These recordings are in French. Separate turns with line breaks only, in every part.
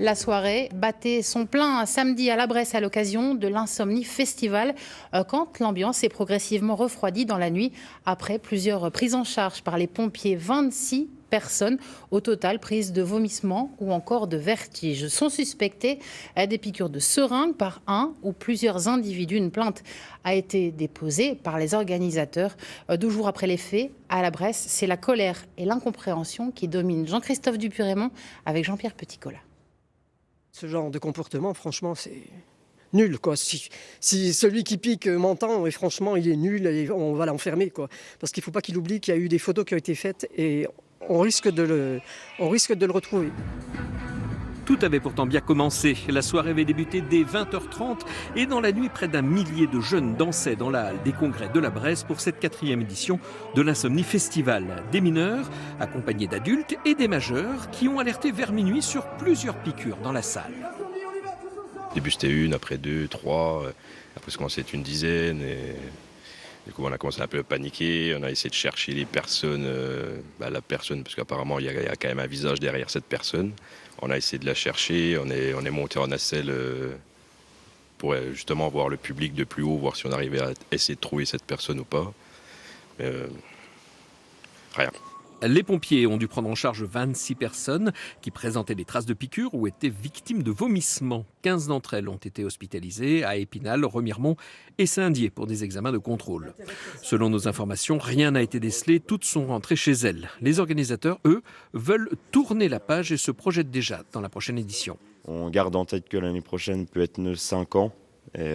La soirée battait son plein samedi à la Bresse à l'occasion de l'Insomnie Festival, quand l'ambiance est progressivement refroidie dans la nuit après plusieurs prises en charge par les pompiers. 26 personnes au total prises de vomissements ou encore de vertiges sont suspectées des piqûres de seringue par un ou plusieurs individus. Une plainte a été déposée par les organisateurs. 12 jours après les faits, à la Bresse, c'est la colère et l'incompréhension qui dominent. Jean-Christophe Dupuy-Raymond avec Jean-Pierre Petit-Cola.
Ce genre de comportement, franchement, c'est nul, quoi. Si celui qui pique m'entend, et franchement, il est nul et on va l'enfermer, quoi. Parce qu'il ne faut pas qu'il oublie qu'il y a eu des photos qui ont été faites et on risque de le retrouver.
Tout avait pourtant bien commencé. La soirée avait débuté dès 20h30 et dans la nuit, près d'un millier de jeunes dansaient dans la halle des congrès de la Bresse pour cette 4e édition de l'Insomnie Festival. Des mineurs, accompagnés d'adultes et des majeurs qui ont alerté vers minuit sur plusieurs piqûres dans la salle.
Au début c'était une, après deux, trois, après ça commençait à être une dizaine et du coup on a commencé à un peu paniquer, on a essayé de chercher les personnes, la personne parce qu'apparemment il y a quand même un visage derrière cette personne. On a essayé de la chercher, on est monté en nacelle pour justement voir le public de plus haut, voir si on arrivait à essayer de trouver cette personne ou pas. Rien.
Les pompiers ont dû prendre en charge 26 personnes qui présentaient des traces de piqûres ou étaient victimes de vomissements. 15 d'entre elles ont été hospitalisées à Épinal, Remiremont et Saint-Dié pour des examens de contrôle. Selon nos informations, rien n'a été décelé, toutes sont rentrées chez elles. Les organisateurs, eux, veulent tourner la page et se projettent déjà dans la prochaine édition.
On garde en tête que l'année prochaine peut être nos 5 ans et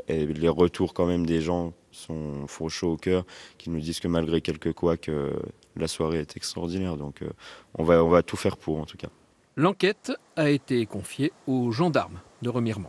les retours quand même des gens font chaud au cœur, qui nous disent que malgré quelques couacs, la soirée est extraordinaire. Donc on va tout faire pour en tout cas.
L'enquête a été confiée aux gendarmes de Remiremont.